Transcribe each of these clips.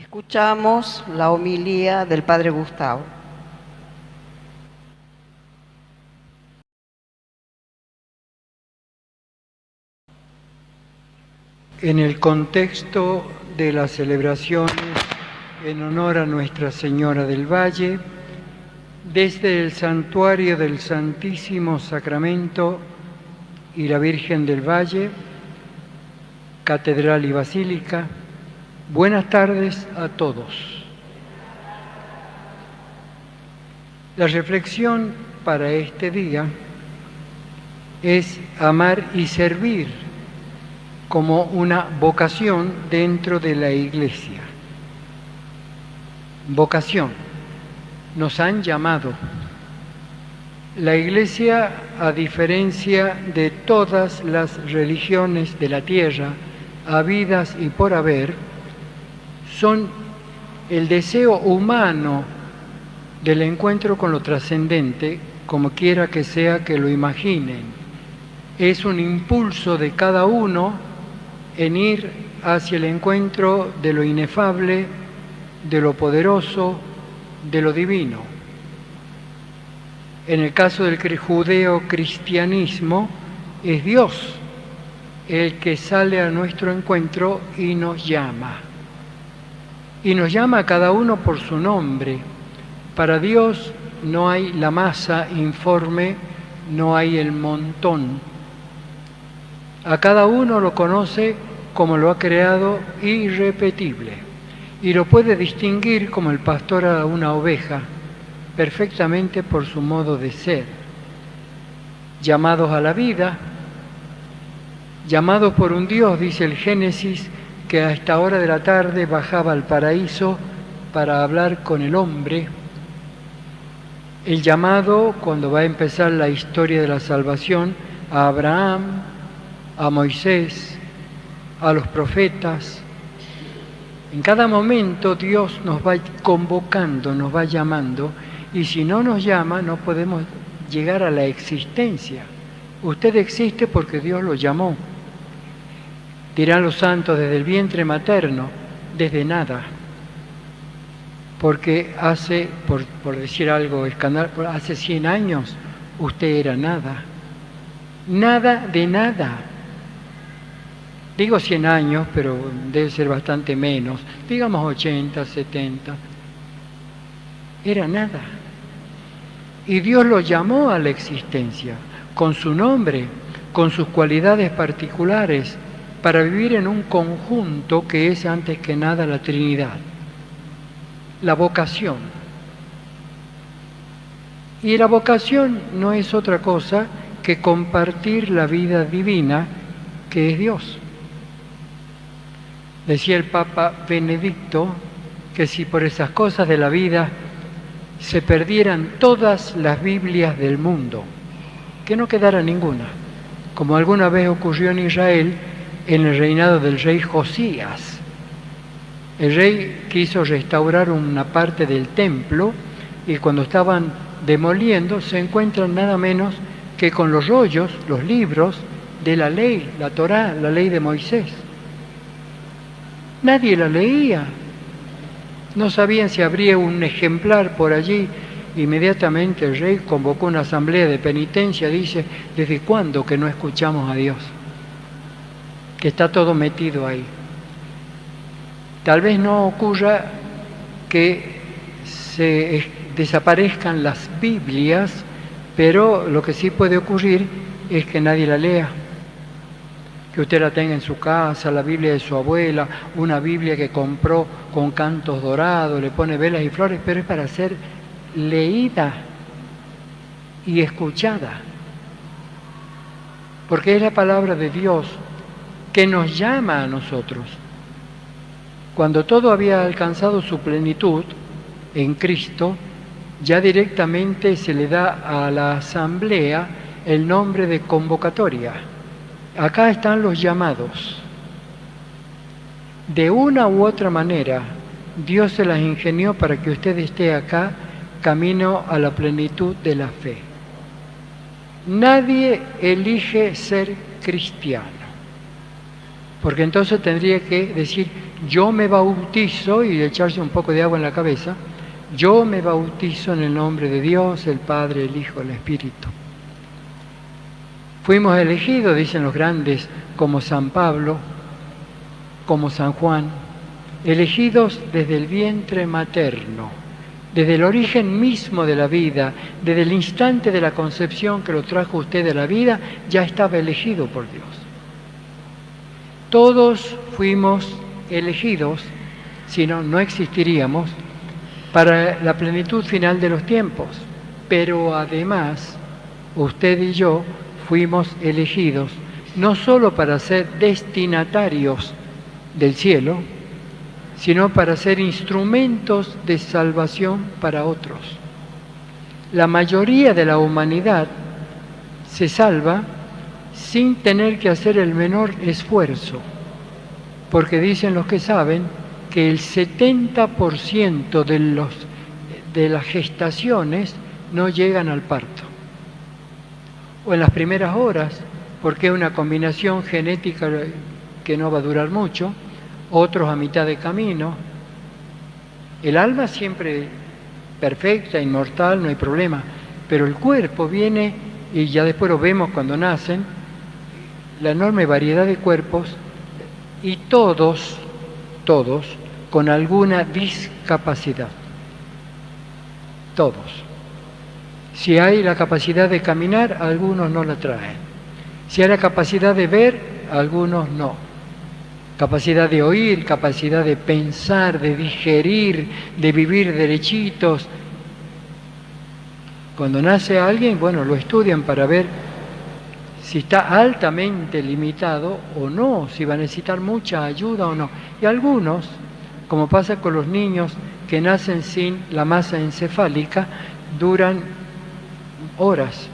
Escuchamos la homilía del Padre Gustavo. En el contexto de las celebraciones en honor a Nuestra Señora del Valle, desde el Santuario del Santísimo Sacramento y la Virgen del Valle, Catedral y Basílica, buenas tardes a todos. La reflexión para este día es amar y servir como una vocación dentro de la Iglesia. Vocación. Nos han llamado. La Iglesia, a diferencia de todas las religiones de la tierra, habidas y por haber, son el deseo humano del encuentro con lo trascendente, como quiera que sea que lo imaginen. Es un impulso de cada uno en ir hacia el encuentro de lo inefable, de lo poderoso, de lo divino. En el caso del judeo-cristianismo, es Dios el que sale a nuestro encuentro y nos llama. Y nos llama a cada uno por su nombre. Para Dios no hay la masa informe, no hay el montón. A cada uno lo conoce como lo ha creado irrepetible y lo puede distinguir como el pastor a una oveja, perfectamente por su modo de ser. Llamados a la vida, llamados por un Dios, dice el Génesis, que a esta hora de la tarde bajaba al paraíso para hablar con el hombre. El llamado, cuando va a empezar la historia de la salvación, a Abraham, a Moisés, a los profetas. En cada momento Dios nos va convocando, nos va llamando, y si no nos llama no podemos llegar a la existencia. Usted existe porque Dios lo llamó. Dirán los santos, desde el vientre materno, desde nada. Porque hace, por decir algo escandaloso, hace 100 años usted era nada. Nada de nada. Digo 100 años, pero debe ser bastante menos. Digamos 80, 70. Era nada. Y Dios lo llamó a la existencia, con su nombre, con sus cualidades particulares, para vivir en un conjunto que es antes que nada la Trinidad. La vocación. Y la vocación no es otra cosa que compartir la vida divina que es Dios. Decía el Papa Benedicto que si por esas cosas de la vida se perdieran todas las Biblias del mundo, que no quedara ninguna, como alguna vez ocurrió en Israel en el reinado del rey Josías. El rey quiso restaurar una parte del templo y cuando estaban demoliendo se encuentran nada menos que con los rollos, los libros de la ley, la Torá, la ley de Moisés. Nadie la leía. No sabían si habría un ejemplar por allí. Inmediatamente el rey convocó una asamblea de penitencia. Dice, ¿desde cuándo que no escuchamos a Dios? Que está todo metido ahí. Tal vez no ocurra que se desaparezcan las Biblias, pero lo que sí puede ocurrir es que nadie la lea. Que usted la tenga en su casa, la Biblia de su abuela, una Biblia que compró con cantos dorados, le pone velas y flores, pero es para ser leída y escuchada. Porque es la palabra de Dios que nos llama a nosotros. Cuando todo había alcanzado su plenitud en Cristo, ya directamente se le da a la asamblea el nombre de convocatoria. Acá están los llamados. De una u otra manera, Dios se las ingenió para que usted esté acá, camino a la plenitud de la fe. Nadie elige ser cristiano, Porque entonces tendría que decir, yo me bautizo, y echarse un poco de agua en la cabeza, yo me bautizo en el nombre de Dios, el Padre, el Hijo, el Espíritu. Fuimos elegidos, dicen los grandes, como San Pablo, como San Juan, elegidos desde el vientre materno, desde el origen mismo de la vida, desde el instante de la concepción que lo trajo usted de la vida, ya estaba elegido por Dios. Todos fuimos elegidos, si no, no existiríamos, para la plenitud final de los tiempos. Pero además, usted y yo fuimos elegidos no solo para ser destinatarios del cielo, sino para ser instrumentos de salvación para otros. La mayoría de la humanidad se salva sin tener que hacer el menor esfuerzo, porque dicen los que saben que el 70% de las gestaciones no llegan al parto, o en las primeras horas, porque es una combinación genética que no va a durar mucho, otros a mitad de camino. El alma siempre perfecta, inmortal, no hay problema, pero el cuerpo viene, y ya después lo vemos cuando nacen, la enorme variedad de cuerpos, y todos con alguna discapacidad. Todos. Si hay la capacidad de caminar, algunos no la traen. Si hay la capacidad de ver, algunos no. Capacidad de oír, capacidad de pensar, de digerir, de vivir derechitos. Cuando nace alguien, bueno, lo estudian para ver si está altamente limitado o no, si va a necesitar mucha ayuda o no. Y algunos, como pasa con los niños que nacen sin la masa encefálica, duran horas.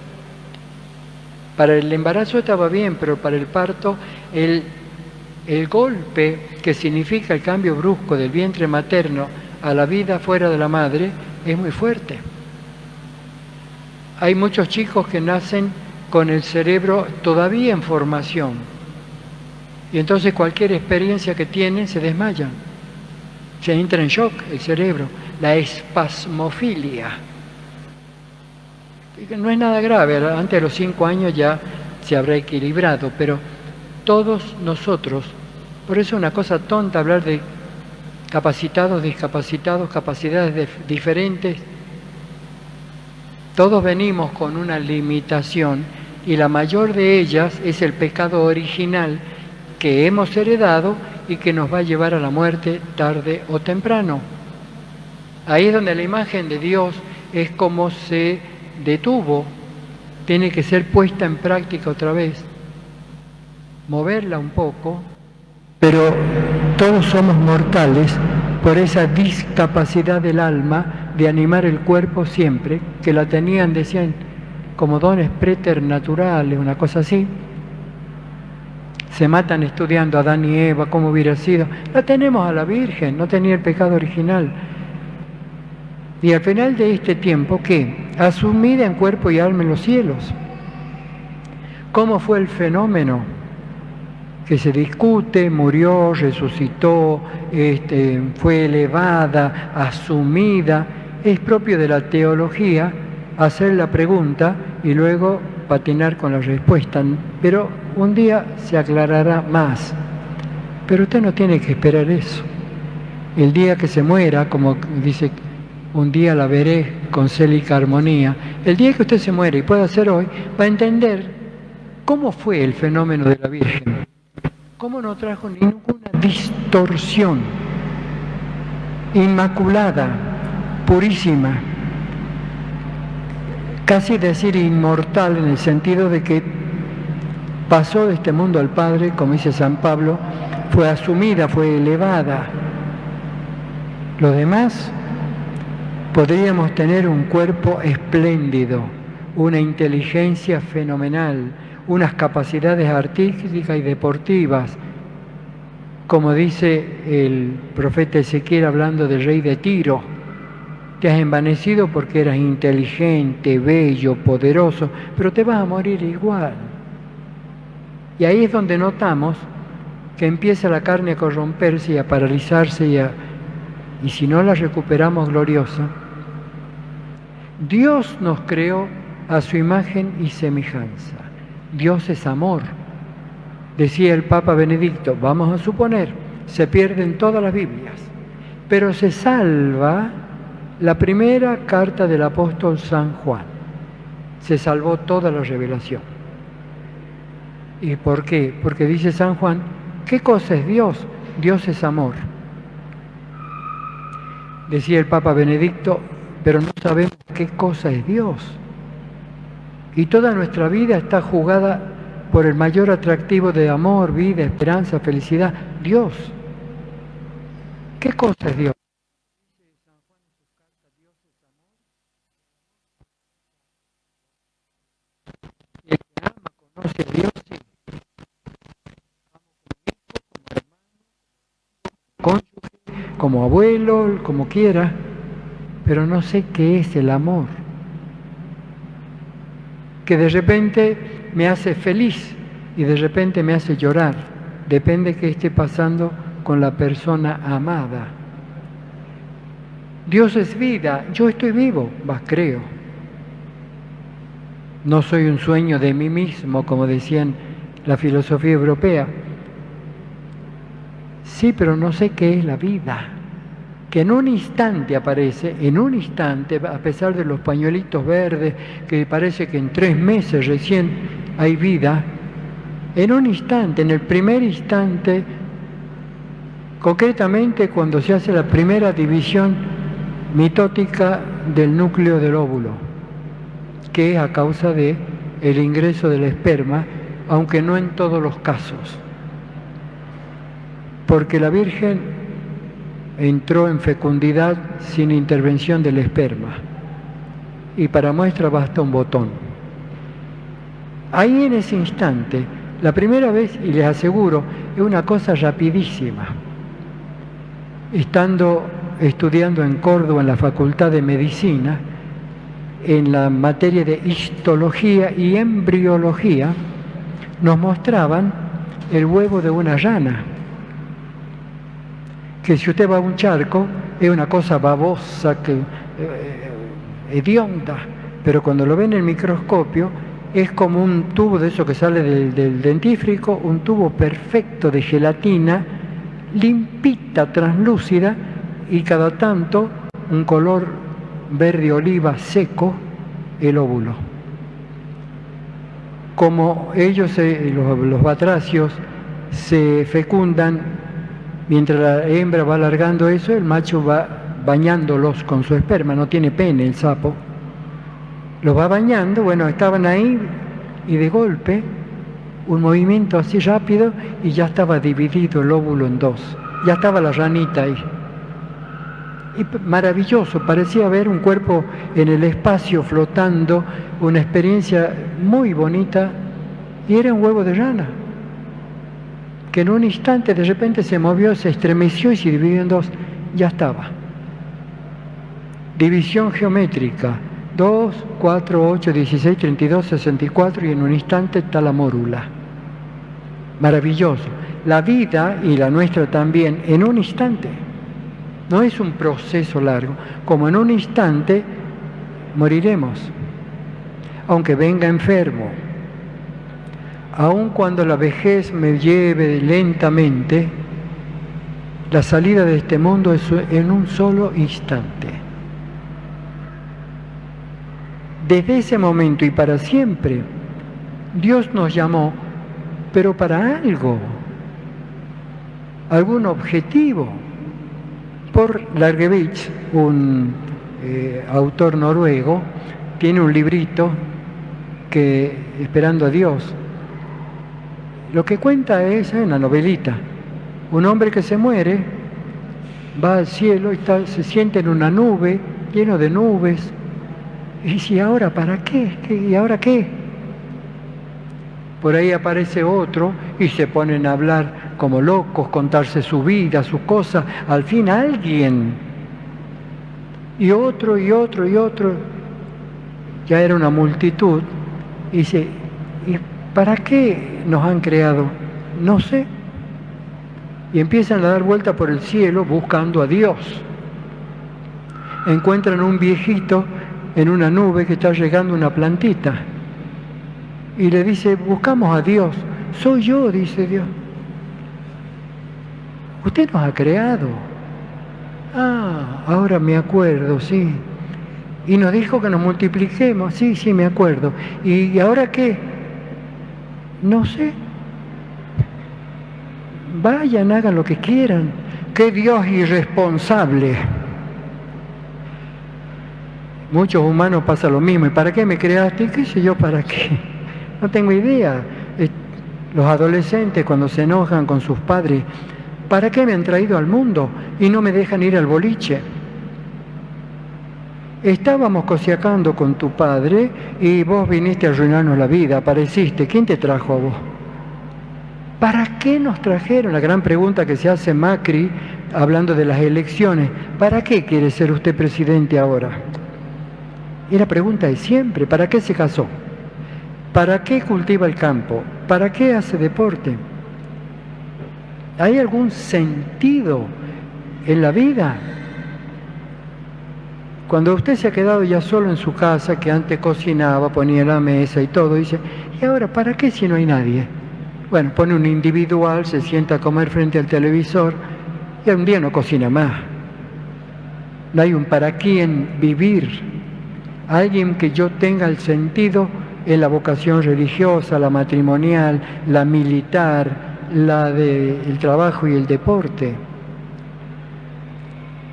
Para el embarazo estaba bien, pero para el parto, el golpe que significa el cambio brusco del vientre materno a la vida fuera de la madre es muy fuerte. Hay muchos chicos que nacen con el cerebro todavía en formación, y entonces cualquier experiencia que tienen se desmayan, se entra en shock el cerebro, la espasmofilia. No es nada grave, antes de los 5 años ya se habrá equilibrado, pero todos nosotros, por eso es una cosa tonta hablar de capacitados, discapacitados, capacidades diferentes. Todos venimos con una limitación, y la mayor de ellas es el pecado original que hemos heredado y que nos va a llevar a la muerte tarde o temprano. Ahí es donde la imagen de Dios es como se detuvo, tiene que ser puesta en práctica otra vez, moverla un poco, pero todos somos mortales por esa discapacidad del alma de animar el cuerpo siempre, que la tenían, decían, como dones preternaturales, una cosa así. Se matan estudiando a Adán y Eva, cómo hubiera sido. La tenemos a la Virgen, no tenía el pecado original. Y al final de este tiempo, ¿qué? Asumida en cuerpo y alma en los cielos. ¿Cómo fue el fenómeno? Que se discute, murió, resucitó, fue elevada, asumida. Es propio de la teología hacer la pregunta y luego patinar con la respuesta. Pero un día se aclarará más. Pero usted no tiene que esperar eso. El día que se muera, como dice, un día la veré con célica armonía. El día que usted se muera, y pueda ser hoy, va a entender cómo fue el fenómeno de la Virgen. Cómo no trajo ninguna distorsión. Inmaculada, purísima. Casi decir inmortal, en el sentido de que pasó de este mundo al Padre, como dice San Pablo, fue asumida, fue elevada. Los demás podríamos tener un cuerpo espléndido, una inteligencia fenomenal, unas capacidades artísticas y deportivas, como dice el profeta Ezequiel hablando del rey de Tiro. Te has envanecido porque eras inteligente, bello, poderoso, pero te vas a morir igual. Y ahí es donde notamos que empieza la carne a corromperse y a paralizarse y si no la recuperamos gloriosa. Dios nos creó a su imagen y semejanza. Dios es amor. Decía el Papa Benedicto, vamos a suponer, se pierden todas las Biblias, pero se salva la primera carta del apóstol San Juan. Se salvó toda la revelación. ¿Y por qué? Porque dice San Juan, ¿qué cosa es Dios? Dios es amor. Decía el Papa Benedicto, pero no sabemos qué cosa es Dios. Y toda nuestra vida está jugada por el mayor atractivo de amor, vida, esperanza, felicidad, Dios. ¿Qué cosa es Dios? Y el que ama, conoce a Dios, sí. Como cónyuge, como abuelo, como quiera, pero no sé qué es el amor. Que de repente me hace feliz y de repente me hace llorar. Depende qué esté pasando con la persona amada. Dios es vida, yo estoy vivo, creo. No soy un sueño de mí mismo, como decían la filosofía europea. Sí, pero no sé qué es la vida. Que en un instante aparece, en un instante, a pesar de los pañuelitos verdes, que parece que en 3 meses recién hay vida, en un instante, en el primer instante, concretamente cuando se hace la primera división mitótica del núcleo del óvulo, que es a causa de el ingreso del esperma, aunque no en todos los casos, porque la Virgen entró en fecundidad sin intervención del esperma. Y para muestra basta un botón. Ahí en ese instante, la primera vez, y les aseguro, es una cosa rapidísima. Estudiando en Córdoba en la Facultad de Medicina, en la materia de histología y embriología, nos mostraban el huevo de una rana. Que si usted va a un charco, es una cosa babosa, hedionda, pero cuando lo ve en el microscopio, es como un tubo de eso que sale del dentífrico, un tubo perfecto de gelatina, limpita, translúcida, y cada tanto un color verde oliva seco, el óvulo. Como ellos, los batracios, se fecundan. Mientras la hembra va alargando eso, el macho va bañándolos con su esperma, no tiene pene el sapo. Los va bañando, bueno, estaban ahí y de golpe, un movimiento así rápido y ya estaba dividido el óvulo en 2. Ya estaba la ranita ahí. Y maravilloso, parecía ver un cuerpo en el espacio flotando, una experiencia muy bonita, y era un huevo de rana, que en un instante de repente se movió, se estremeció y se dividió en 2, ya estaba. División geométrica, 2, 4, 8, 16, 32, 64 y en un instante está la mórula. Maravilloso. La vida, y la nuestra también, en un instante. No es un proceso largo. Como en un instante moriremos, aunque venga enfermo. Aun cuando la vejez me lleve lentamente, la salida de este mundo es en un solo instante. Desde ese momento y para siempre, Dios nos llamó, pero para algo, algún objetivo. Por Largevich, un autor noruego, tiene un librito que, Esperando a Dios, lo que cuenta es una novelita. Un hombre que se muere, va al cielo y se siente en una nube, lleno de nubes. Y dice, ¿y ahora para qué? ¿Y ahora qué? Por ahí aparece otro y se ponen a hablar como locos, contarse su vida, sus cosas. Al fin alguien. Y otro, y otro, y otro. Ya era una multitud. Y dice, ¿y para qué nos han creado? No sé. y empiezan a dar vuelta por el cielo buscando a Dios. Encuentran un viejito en una nube que está llegando una plantita y le dice, buscamos a Dios. Soy yo, dice Dios. Usted nos ha creado. Ah, ahora me acuerdo, sí. Y nos dijo que nos multipliquemos. Sí, sí, me acuerdo. ¿Y ahora qué? No sé. Vayan, hagan lo que quieran. ¡Qué Dios irresponsable! Muchos humanos pasa lo mismo. ¿Y para qué me creaste? ¿Qué sé yo para qué? No tengo idea. Los adolescentes cuando se enojan con sus padres, ¿para qué me han traído al mundo y no me dejan ir al boliche? Estábamos cosiacando con tu padre y vos viniste a arruinarnos la vida, apareciste. ¿Quién te trajo a vos? ¿Para qué nos trajeron? La gran pregunta que se hace Macri hablando de las elecciones. ¿Para qué quiere ser usted presidente ahora? Y la pregunta es siempre, ¿para qué se casó? ¿Para qué cultiva el campo? ¿Para qué hace deporte? ¿Hay algún sentido en la vida? Cuando usted se ha quedado ya solo en su casa, que antes cocinaba, ponía la mesa y todo, dice, ¿y ahora para qué si no hay nadie? Bueno, pone un individual, se sienta a comer frente al televisor y un día no cocina más. No hay un para quién vivir. Alguien que yo tenga el sentido en la vocación religiosa, la matrimonial, la militar, la del trabajo y el deporte.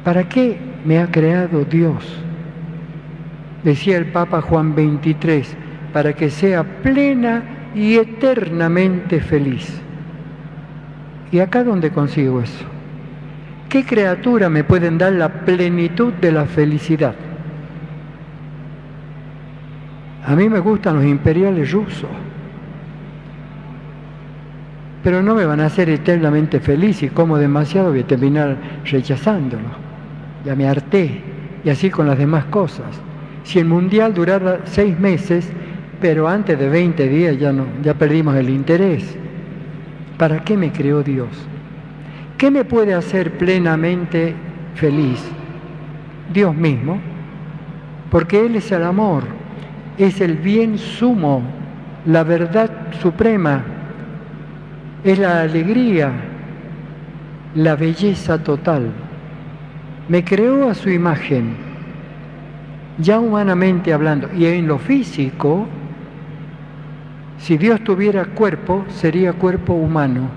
¿Para qué me ha creado Dios? Decía el Papa Juan XXIII, para que sea plena y eternamente feliz. ¿Y acá dónde consigo eso? ¿Qué criatura me pueden dar la plenitud de la felicidad? A mí me gustan los imperiales rusos, pero no me van a hacer eternamente feliz y como demasiado voy a terminar rechazándolo. Ya me harté, y así con las demás cosas. Si el mundial durara 6 meses, pero antes de 20 días ya perdimos el interés. ¿Para qué me creó Dios? ¿Qué me puede hacer plenamente feliz? Dios mismo, porque Él es el amor, es el bien sumo, la verdad suprema, es la alegría, la belleza total. Me creó a su imagen, ya humanamente hablando, y en lo físico, si Dios tuviera cuerpo, sería cuerpo humano.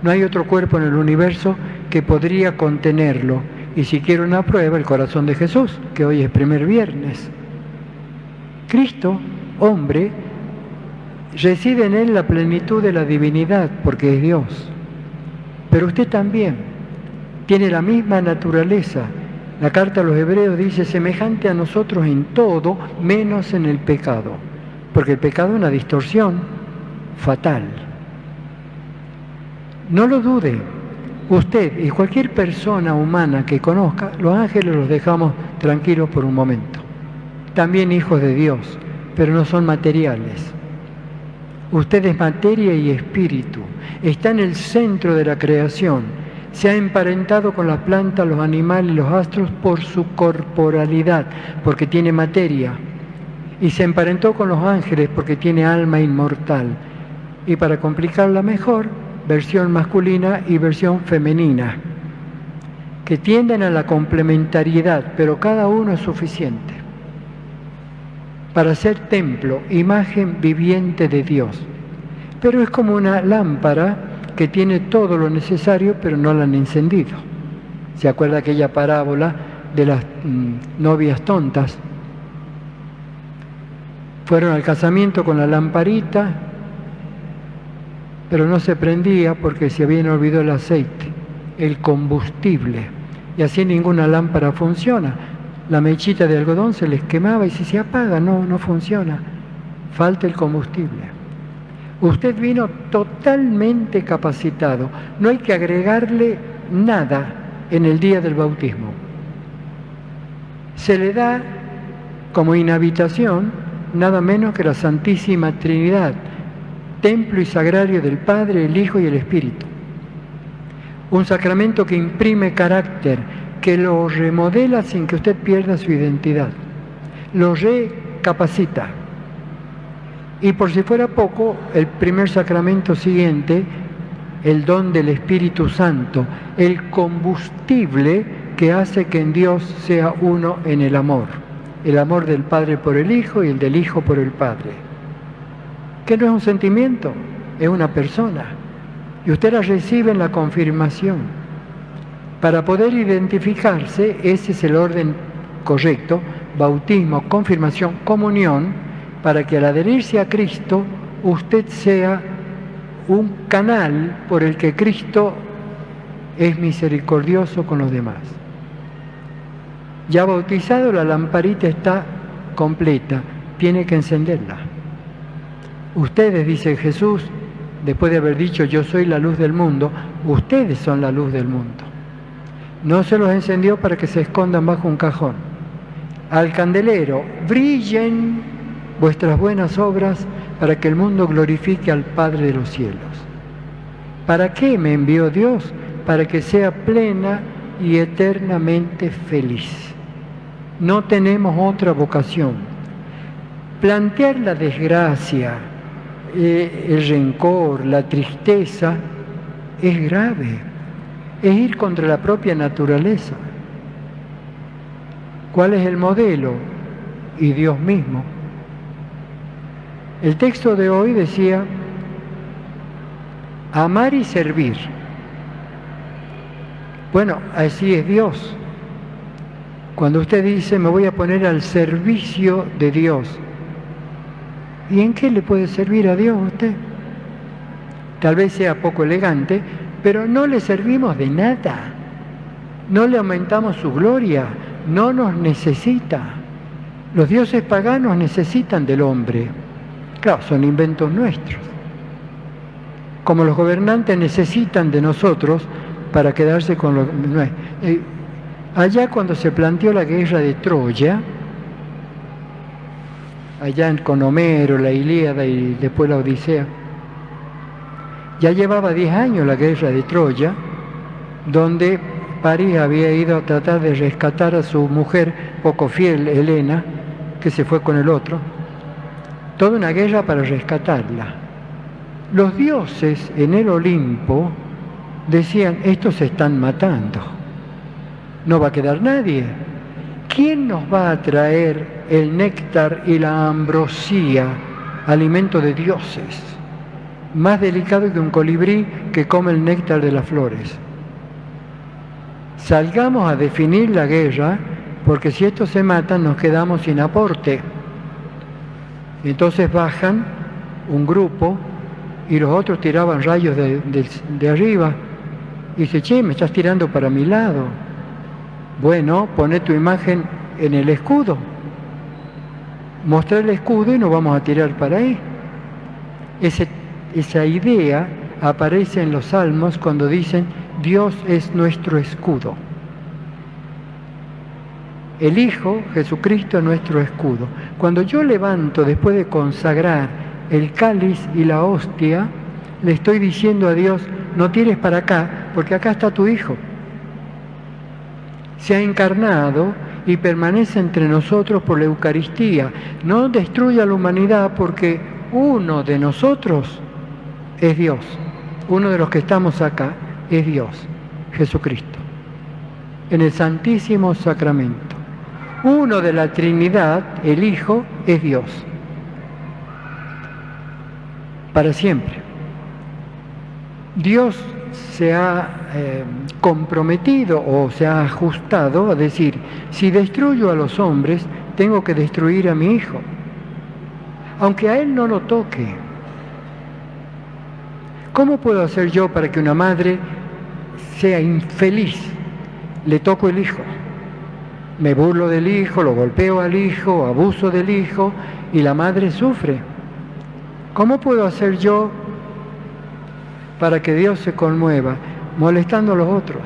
No hay otro cuerpo en el universo que podría contenerlo. Y si quiero una prueba, el corazón de Jesús, que hoy es primer viernes. Cristo, hombre, reside en él la plenitud de la divinidad, porque es Dios. Pero usted también tiene la misma naturaleza. La carta a los Hebreos dice, semejante a nosotros en todo, menos en el pecado. Porque el pecado es una distorsión fatal. No lo dude. Usted y cualquier persona humana que conozca, los ángeles los dejamos tranquilos por un momento. También hijos de Dios, pero no son materiales. Usted es materia y espíritu. Está en el centro de la creación. Se ha emparentado con las plantas, los animales y los astros por su corporalidad, porque tiene materia. Y se emparentó con los ángeles porque tiene alma inmortal. Y para complicarla mejor, versión masculina y versión femenina, que tienden a la complementariedad, pero cada uno es suficiente para ser templo, imagen viviente de Dios. Pero es como una lámpara que tiene todo lo necesario, pero no la han encendido. ¿Se acuerda aquella parábola de las novias tontas? Fueron al casamiento con la lamparita, pero no se prendía porque se habían olvidado el aceite, el combustible, y así ninguna lámpara funciona. La mechita de algodón se les quemaba y si se apaga, no funciona. Falta el combustible. Usted vino totalmente capacitado. No hay que agregarle nada en el día del bautismo. Se le da como inhabitación nada menos que la Santísima Trinidad, templo y sagrario del Padre, el Hijo y el Espíritu. Un sacramento que imprime carácter, que lo remodela sin que usted pierda su identidad. Lo recapacita. Y por si fuera poco, el primer sacramento siguiente, el don del Espíritu Santo, el combustible que hace que en Dios sea uno en el amor del Padre por el Hijo y el del Hijo por el Padre, que no es un sentimiento, es una persona, y usted la recibe en la confirmación. Para poder identificarse, ese es el orden correcto: bautismo, confirmación, comunión, para que al adherirse a Cristo, usted sea un canal por el que Cristo es misericordioso con los demás. Ya bautizado, la lamparita está completa, tiene que encenderla. Ustedes, dice Jesús, después de haber dicho yo soy la luz del mundo, ustedes son la luz del mundo. No se los encendió para que se escondan bajo un cajón. Al candelero, brillen vuestras buenas obras para que el mundo glorifique al Padre de los cielos. ¿Para qué me envió Dios? Para que sea plena y eternamente feliz. No tenemos otra vocación. Plantear la desgracia, el rencor, la tristeza, es grave. Es ir contra la propia naturaleza. ¿Cuál es el modelo? Y Dios mismo. El texto de hoy decía, amar y servir. Bueno, así es Dios. Cuando usted dice, me voy a poner al servicio de Dios, ¿y en qué le puede servir a Dios usted? Tal vez sea poco elegante, pero no le servimos de nada. No le aumentamos su gloria, no nos necesita. Los dioses paganos necesitan del hombre. Claro, son inventos nuestros. Como los gobernantes necesitan de nosotros para quedarse con lo nuestro. Allá cuando se planteó la guerra de Troya, allá con Homero, la Ilíada y después la Odisea, ya llevaba 10 años la guerra de Troya, donde París había ido a tratar de rescatar a su mujer poco fiel, Helena, que se fue con el otro. Toda una guerra para rescatarla. Los dioses en el Olimpo decían, estos se están matando, no va a quedar nadie. ¿Quién nos va a traer el néctar y la ambrosía, alimento de dioses, más delicado que un colibrí que come el néctar de las flores? Salgamos a definir la guerra, porque si estos se matan nos quedamos sin aporte. Entonces bajan un grupo y los otros tiraban rayos de arriba. Y dice, che, me estás tirando para mi lado. Bueno, poné tu imagen en el escudo. Mostrá el escudo y nos vamos a tirar para ahí. Esa idea aparece en los Salmos cuando dicen, Dios es nuestro escudo. El Hijo, Jesucristo, es nuestro escudo. Cuando yo levanto, después de consagrar el cáliz y la hostia, le estoy diciendo a Dios, no tires para acá, porque acá está tu Hijo. Se ha encarnado y permanece entre nosotros por la Eucaristía. No destruya la humanidad porque uno de nosotros es Dios. Uno de los que estamos acá es Dios, Jesucristo, en el Santísimo Sacramento. Uno de la Trinidad, el Hijo, es Dios. Para siempre. Dios se ha comprometido o se ha ajustado a decir, si destruyo a los hombres, tengo que destruir a mi Hijo. Aunque a Él no lo toque. ¿Cómo puedo hacer yo para que una madre sea infeliz? Le toco el Hijo. Me burlo del Hijo, lo golpeo al Hijo, abuso del Hijo y la madre sufre. ¿Cómo puedo hacer yo para que Dios se conmueva? Molestando a los otros.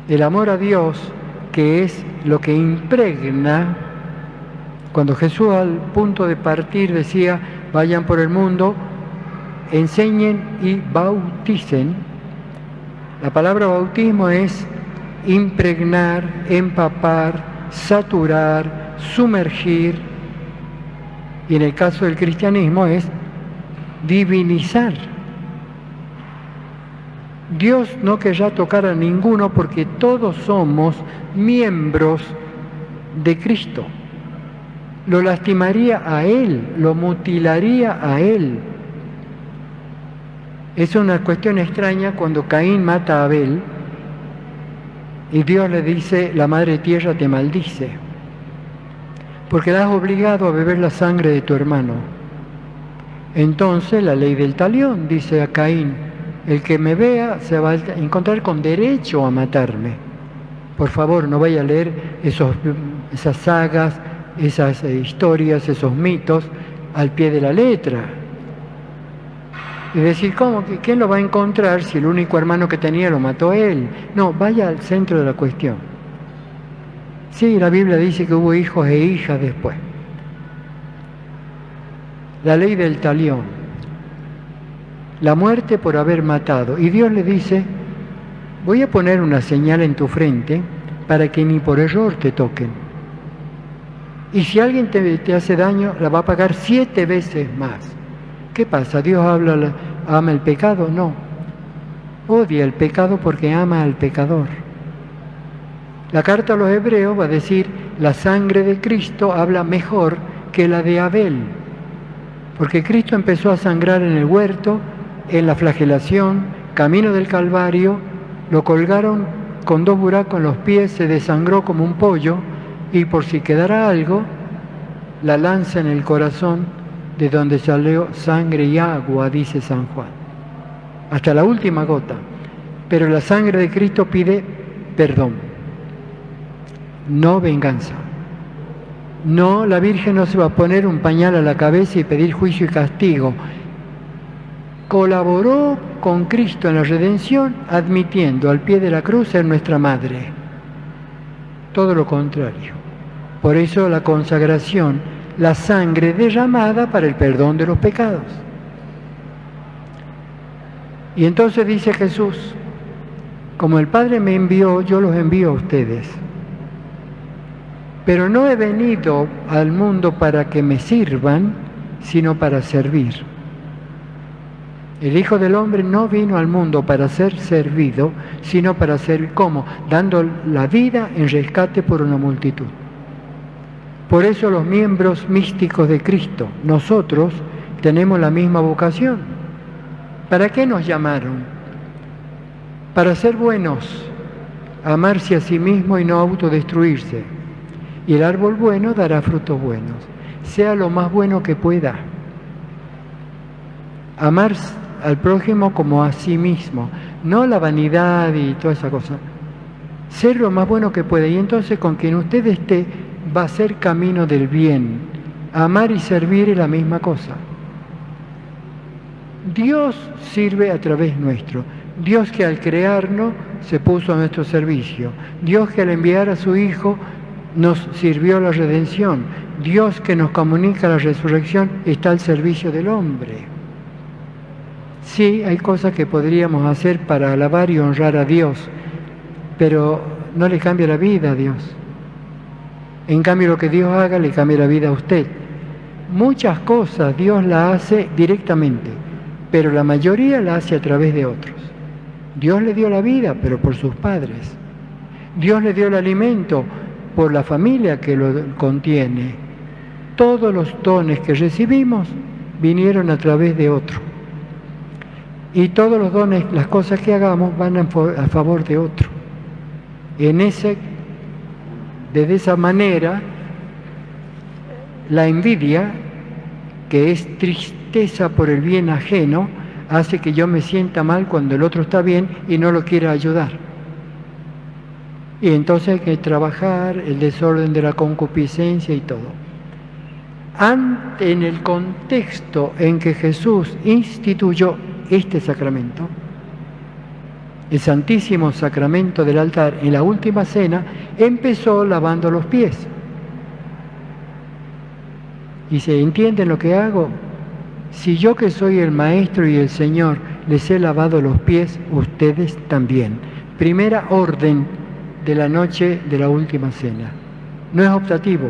El amor a Dios, que es lo que impregna, cuando Jesús al punto de partir decía, vayan por el mundo, enseñen y bauticen, La palabra bautismo es impregnar, empapar, saturar, sumergir. Y en el caso del cristianismo es divinizar. Dios no querrá tocar a ninguno porque todos somos miembros de Cristo. Lo lastimaría a Él, lo mutilaría a Él. Es una cuestión extraña cuando Caín mata a Abel y Dios le dice, la madre tierra te maldice, porque la has obligado a beber la sangre de tu hermano. Entonces la ley del talión dice a Caín, el que me vea se va a encontrar con derecho a matarme. Por favor, no vaya a leer esas sagas, esas historias, esos mitos al pie de la letra. Y decir, ¿cómo? ¿Quién lo va a encontrar si el único hermano que tenía lo mató él? No, vaya al centro de la cuestión. Sí, la Biblia dice que hubo hijos e hijas después. La ley del talión, la muerte por haber matado. Y Dios le dice, voy a poner una señal en tu frente para que ni por error te toquen. Y si alguien te hace daño, la va a pagar 7 veces más. ¿Qué pasa? ¿Dios ama el pecado? No. Odia el pecado porque ama al pecador. La carta a los Hebreos va a decir, la sangre de Cristo habla mejor que la de Abel. Porque Cristo empezó a sangrar en el huerto, en la flagelación, camino del Calvario, lo colgaron con 2 buracos en los pies, se desangró como un pollo, y por si quedara algo, la lanza en el corazón, de donde salió sangre y agua, dice San Juan, hasta la última gota. Pero la sangre de Cristo pide perdón, no venganza. No, la Virgen no se va a poner un pañal a la cabeza y pedir juicio y castigo. Colaboró con Cristo en la redención, admitiendo al pie de la cruz ser nuestra madre. Todo lo contrario. Por eso la consagración, la sangre derramada para el perdón de los pecados. Y entonces dice Jesús, como el Padre me envió, yo los envío a ustedes. Pero no he venido al mundo para que me sirvan, sino para servir. El Hijo del Hombre no vino al mundo para ser servido, sino para servir. ¿Cómo? Dando la vida en rescate por una multitud. Por eso los miembros místicos de Cristo, nosotros, tenemos la misma vocación. ¿Para qué nos llamaron? Para ser buenos, amarse a sí mismo y no autodestruirse. Y el árbol bueno dará frutos buenos. Sea lo más bueno que pueda. Amar al prójimo como a sí mismo, no la vanidad y toda esa cosa. Ser lo más bueno que pueda. Y entonces con quien usted esté, va a ser camino del bien. Amar y servir es la misma cosa. Dios sirve a través nuestro. Dios que al crearnos se puso a nuestro servicio. Dios que al enviar a su Hijo nos sirvió la redención. Dios que nos comunica la resurrección está al servicio del hombre. Sí, hay cosas que podríamos hacer para alabar y honrar a Dios, pero no le cambia la vida a Dios. En cambio, lo que Dios haga le cambia la vida a usted. Muchas cosas Dios las hace directamente, pero la mayoría la hace a través de otros. Dios le dio la vida, pero por sus padres. Dios le dio el alimento por la familia que lo contiene. Todos los dones que recibimos vinieron a través de otro. Y todos los dones, las cosas que hagamos, van a favor de otro. De esa manera, la envidia, que es tristeza por el bien ajeno, hace que yo me sienta mal cuando el otro está bien y no lo quiera ayudar. Y entonces hay que trabajar el desorden de la concupiscencia y todo. En el contexto en que Jesús instituyó este sacramento, el Santísimo Sacramento del altar, en la última cena, empezó lavando los pies. ¿Y se entiende lo que hago? Si yo, que soy el Maestro y el Señor, les he lavado los pies, ustedes también. Primera orden de la noche de la última cena. No es optativo.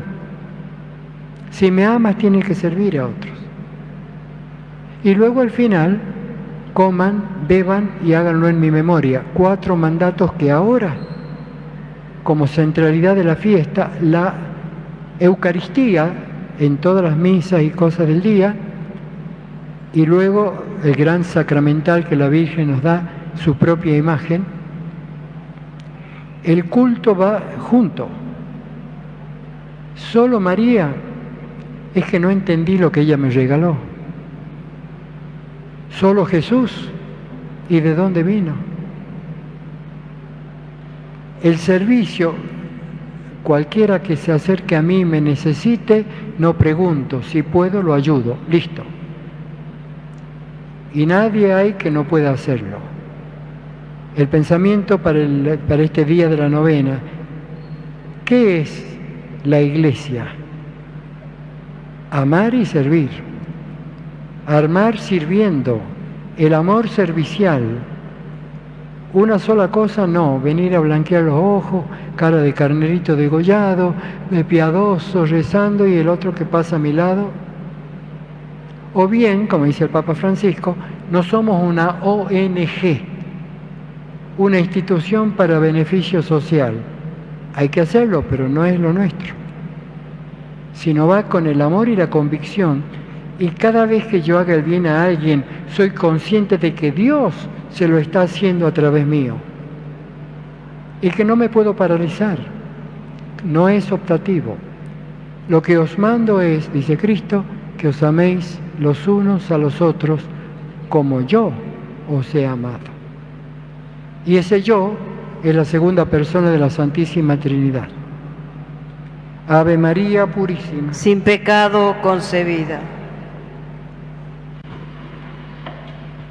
Si me amas, tienes que servir a otros. Y luego al final, coman, beban y háganlo en mi memoria. 4 mandatos que ahora, como centralidad de la fiesta, la Eucaristía en todas las misas y cosas del día, y luego el gran sacramental que la Virgen nos da, su propia imagen. El culto va junto. Solo María es que no entendí lo que ella me regaló. Solo Jesús, ¿y de dónde vino? El servicio, cualquiera que se acerque a mí y me necesite, no pregunto, si puedo lo ayudo, listo. Y nadie hay que no pueda hacerlo. El pensamiento para este día de la novena, ¿qué es la Iglesia? Amar y servir. Amar sirviendo, el amor servicial. Una sola cosa no, venir a blanquear los ojos, cara de carnerito degollado, de piadoso, rezando, y el otro que pasa a mi lado. O bien, como dice el Papa Francisco, no somos una ONG, una institución para beneficio social. Hay que hacerlo, pero no es lo nuestro. Sino va con el amor y la convicción. Y cada vez que yo haga el bien a alguien, soy consciente de que Dios se lo está haciendo a través mío. Y que no me puedo paralizar. No es optativo. Lo que os mando es, dice Cristo, que os améis los unos a los otros como yo os he amado. Y ese yo es la segunda persona de la Santísima Trinidad. Ave María Purísima. Sin pecado concebida.